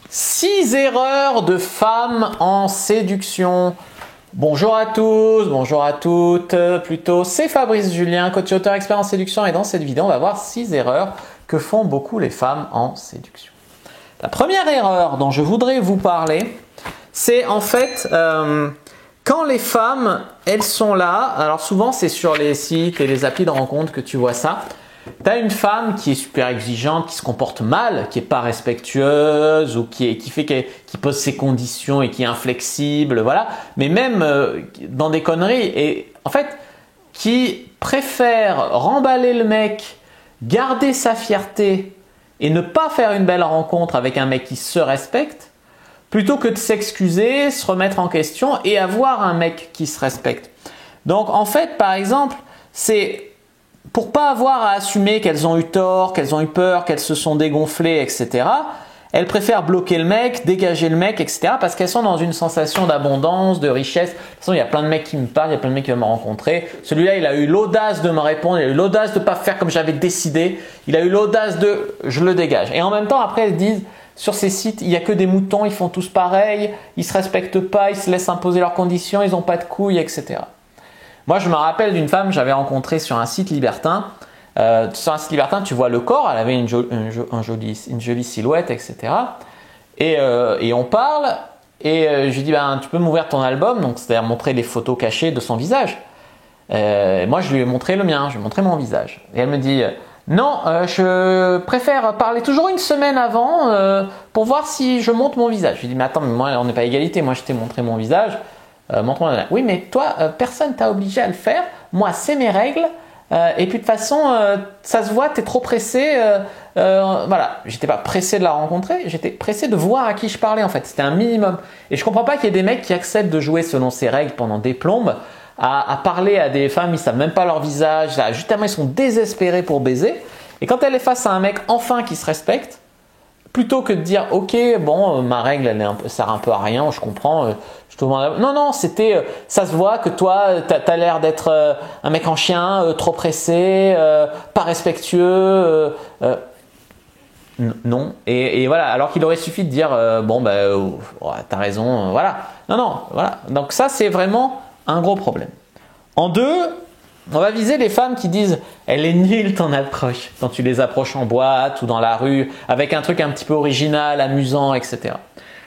6 erreurs de femmes en séduction. Bonjour à tous, bonjour à toutes, plutôt c'est Fabrice Julien, coach auteur expert en séduction, et dans cette vidéo on va voir 6 erreurs que font beaucoup les femmes en séduction. La première erreur dont je voudrais vous parler, c'est en fait quand les femmes, elles sont là, alors souvent c'est sur les sites et les applis de rencontre que tu vois ça. Tu as une femme qui est super exigeante, qui se comporte mal, qui n'est pas respectueuse ou qui pose ses conditions et qui est inflexible, voilà. Mais même dans des conneries, et en fait, qui préfère remballer le mec, garder sa fierté et ne pas faire une belle rencontre avec un mec qui se respecte, plutôt que de s'excuser, se remettre en question et avoir un mec qui se respecte. Donc en fait, par exemple, c'est pour pas avoir à assumer qu'elles ont eu tort, qu'elles ont eu peur, qu'elles se sont dégonflées, etc. Elles préfèrent bloquer le mec, dégager le mec, etc. parce qu'elles sont dans une sensation d'abondance, de richesse. De toute façon, il y a plein de mecs qui me parlent, il y a plein de mecs qui veulent me rencontrer. Celui-là, il a eu l'audace de me répondre, il a eu l'audace de ne pas faire comme j'avais décidé. Il a eu l'audace de « je le dégage ». Et en même temps, après, elles disent sur ces sites, il n'y a que des moutons, ils font tous pareil, ils ne se respectent pas, ils se laissent imposer leurs conditions, ils n'ont pas de couilles, etc. Moi, je me rappelle d'une femme que j'avais rencontrée sur un site libertin. Sur un site libertin, tu vois le corps, elle avait une jolie silhouette, etc. Et on parle, et je lui dis ben, tu peux m'ouvrir ton album, donc c'est-à-dire montrer les photos cachées de son visage. Moi, je lui ai montré le mien, je lui ai montré mon visage. Et elle me dit non, je préfère parler toujours une semaine avant pour voir si je montre mon visage. Je lui dis mais attends, mais moi, on n'est pas à égalité, moi je t'ai montré mon visage. Oui, mais toi, personne t'a obligé à le faire. Moi, c'est mes règles. Et puis de toute façon, ça se voit, tu es trop pressé. Voilà, j'étais pas pressé de la rencontrer, j'étais pressé de voir à qui je parlais en fait. C'était un minimum. Et je comprends pas qu'il y ait des mecs qui acceptent de jouer selon ces règles pendant des plombes, à parler à des femmes, ils savent même pas leur visage. Là, justement, ils sont désespérés pour baiser. Et quand elle est face à un mec enfin qui se respecte, plutôt que de dire ok bon ma règle elle sert un peu à rien, je comprends, je te demande. Non, c'était ça se voit que toi t'as l'air d'être un mec en chien, trop pressé, pas respectueux, non. Et voilà, alors qu'il aurait suffi de dire bon bah t'as raison, voilà. Non, voilà. Donc ça c'est vraiment un gros problème. En deux, on va viser les femmes qui disent « elle est nulle ton approche » quand tu les approches en boîte ou dans la rue avec un truc un petit peu original, amusant, etc.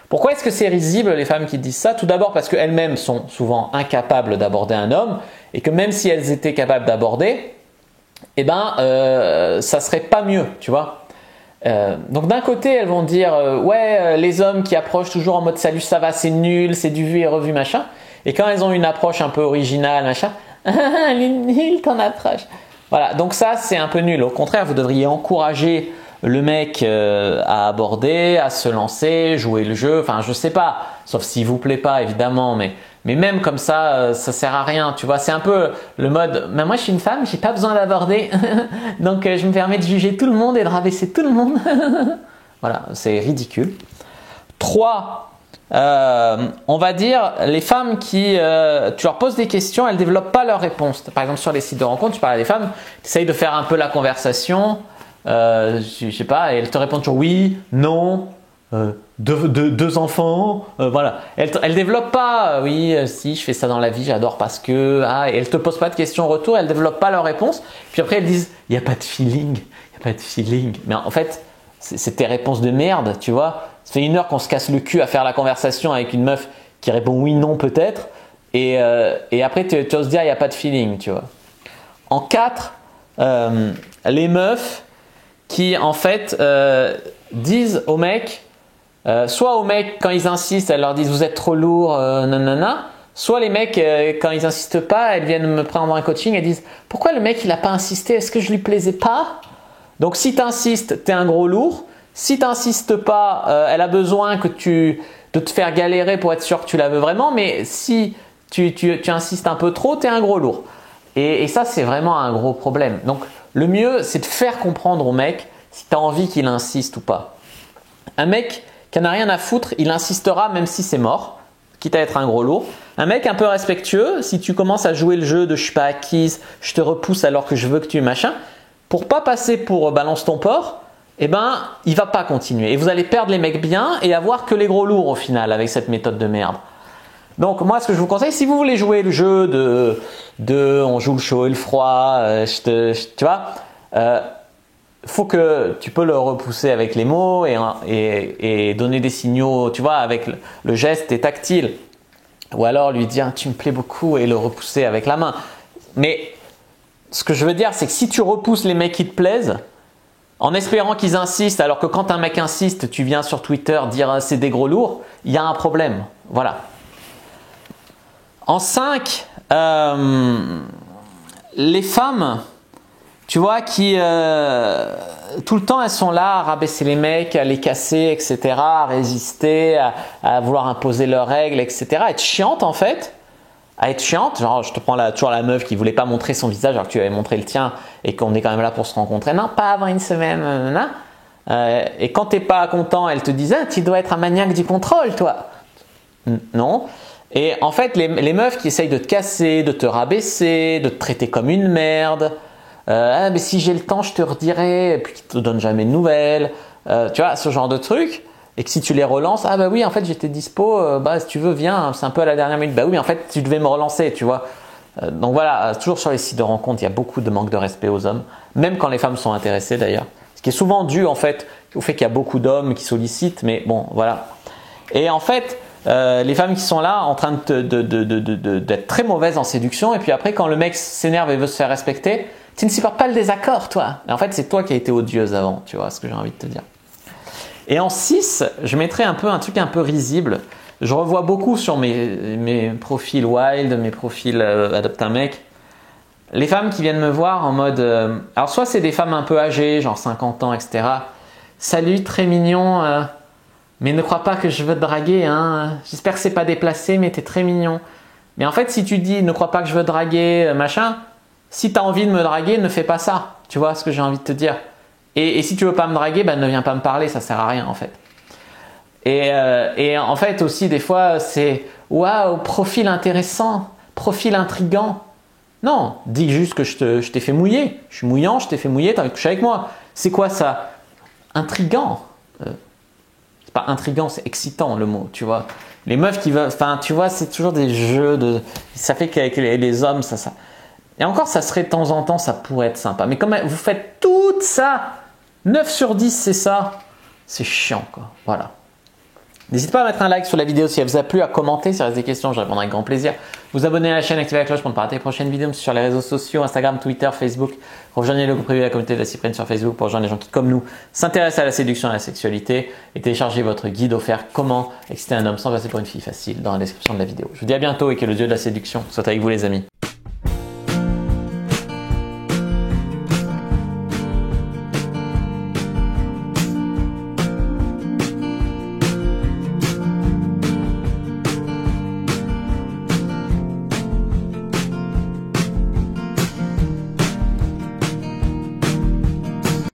Pourquoi est-ce que c'est risible les femmes qui disent ça? Tout d'abord parce qu'elles-mêmes sont souvent incapables d'aborder un homme et que même si elles étaient capables d'aborder, eh ben ça serait pas mieux, tu vois. Donc d'un côté elles vont dire ouais les hommes qui approchent toujours en mode salut ça va c'est nul, c'est du vu et revu machin, et quand elles ont une approche un peu originale machin, elle est nulle ton approche. Voilà, donc ça c'est un peu nul. Au contraire, vous devriez encourager le mec à aborder, à se lancer, jouer le jeu. Enfin, je sais pas, sauf s'il vous plaît pas évidemment, mais même comme ça, ça sert à rien. Tu vois, c'est un peu le mode. Mais moi, je suis une femme, j'ai pas besoin d'aborder, donc je me permets de juger tout le monde et de rabaisser tout le monde. Voilà, c'est ridicule. 3. On va dire les femmes qui tu leur poses des questions, elles développent pas leurs réponses. Par exemple sur les sites de rencontres, tu parles à des femmes, tu essayes de faire un peu la conversation, je sais pas, et elles te répondent toujours oui, non, deux enfants, voilà. Elles développent pas oui, si je fais ça dans la vie, j'adore parce que et elles te posent pas de questions en retour, elles développent pas leurs réponses. Puis après elles disent il y a pas de feeling, il y a pas de feeling. Mais en fait c'est tes réponses de merde, tu vois. Ça fait 1 heure qu'on se casse le cul à faire la conversation avec une meuf qui répond oui, non, peut-être. Et après, tu oses dire il n'y a pas de feeling, tu vois. En 4, les meufs qui, en fait, disent aux mecs, soit aux mecs, quand ils insistent, elles leur disent vous êtes trop lourd, nanana. Soit les mecs, quand ils n'insistent pas, elles viennent me prendre un coaching et disent pourquoi le mec il n'a pas insisté, est-ce que je lui plaisais pas? Donc si tu insistes, tu es un gros lourd. Si tu n'insistes pas, elle a besoin de te faire galérer pour être sûr que tu la veux vraiment. Mais si tu insistes un peu trop, tu es un gros lourd. Et ça, c'est vraiment un gros problème. Donc le mieux, c'est de faire comprendre au mec si tu as envie qu'il insiste ou pas. Un mec qui n'a rien à foutre, il insistera même si c'est mort, quitte à être un gros lourd. Un mec un peu respectueux, si tu commences à jouer le jeu de je suis pas acquise, je te repousse alors que je veux que tu machin, pour pas passer pour balance ton porc, eh ben, il va pas continuer. Et vous allez perdre les mecs bien et avoir que les gros lourds au final avec cette méthode de merde. Donc moi, ce que je vous conseille, si vous voulez jouer le jeu de on joue le chaud et le froid, tu vois, faut que tu peux le repousser avec les mots et donner des signaux, tu vois, avec le geste et tactile. Ou alors lui dire tu me plais beaucoup et le repousser avec la main. Mais ce que je veux dire, c'est que si tu repousses les mecs qui te plaisent, en espérant qu'ils insistent, alors que quand un mec insiste, tu viens sur Twitter dire c'est des gros lourds, il y a un problème. Voilà. En 5, les femmes, tu vois, qui tout le temps elles sont là à rabaisser les mecs, à les casser, etc., à résister, à vouloir imposer leurs règles, etc., à être chiantes en fait. À être chiante, genre je te prends toujours la meuf qui voulait pas montrer son visage alors que tu avais montré le tien et qu'on est quand même là pour se rencontrer. Non, pas avant une semaine. Et quand t'es pas content, elle te disait tu dois être un maniaque du contrôle, toi. Non. Et en fait, les meufs qui essayent de te casser, de te rabaisser, de te traiter comme une merde. Mais si j'ai le temps, je te redirai. Et puis qui te donnent jamais de nouvelles. Tu vois, ce genre de trucs. Et que si tu les relances, ah bah oui, en fait j'étais dispo, bah si tu veux, viens, c'est un peu à la dernière minute. Bah oui, mais en fait tu devais me relancer, tu vois. Donc voilà, toujours sur les sites de rencontres, il y a beaucoup de manque de respect aux hommes, même quand les femmes sont intéressées d'ailleurs. Ce qui est souvent dû en fait au fait qu'il y a beaucoup d'hommes qui sollicitent, mais bon, voilà. Et en fait, les femmes qui sont là en train d'être très mauvaises en séduction, et puis après quand le mec s'énerve et veut se faire respecter, tu ne supportes pas le désaccord, toi. Et en fait, c'est toi qui as été odieuse avant, tu vois ce que j'ai envie de te dire. Et en 6, je mettrai un truc un peu risible. Je revois beaucoup sur mes profils wild, mes profils adopte un mec, les femmes qui viennent me voir en mode… alors soit c'est des femmes un peu âgées, genre 50 ans, etc. Salut, très mignon, mais ne crois pas que je veux te draguer. Hein. J'espère que c'est pas déplacé, mais t'es très mignon. Mais en fait, si tu dis ne crois pas que je veux te draguer, machin, si tu as envie de me draguer, ne fais pas ça. Tu vois ce que j'ai envie de te dire. Et si tu veux pas me draguer, ben ne viens pas me parler, ça sert à rien en fait. Et en fait aussi des fois c'est waouh, profil intéressant, profil intriguant. Non, dis juste que je t'ai fait mouiller. Je suis mouillant, je t'ai fait mouiller, t'as envie de coucher avec moi. C'est quoi ça? Intriguant. C'est pas intriguant, c'est excitant le mot, tu vois. Les meufs qui veulent, enfin tu vois, c'est toujours des jeux de. Ça fait qu'avec les hommes, ça. Et encore, ça serait de temps en temps, ça pourrait être sympa. Mais comme vous faites tout ça, 9 sur 10, c'est ça, c'est chiant, quoi. Voilà. N'hésitez pas à mettre un like sur la vidéo si elle vous a plu, à commenter si il reste des questions, je répondrai avec grand plaisir. Vous abonner à la chaîne, activer la cloche pour ne pas rater les prochaines vidéos sur les réseaux sociaux, Instagram, Twitter, Facebook. Rejoignez le groupe privé de la communauté de la Cyprine sur Facebook pour rejoindre les gens qui, comme nous, s'intéressent à la séduction et à la sexualité. Et téléchargez votre guide offert Comment exciter un homme sans passer pour une fille facile dans la description de la vidéo. Je vous dis à bientôt et que le dieu de la séduction soit avec vous les amis.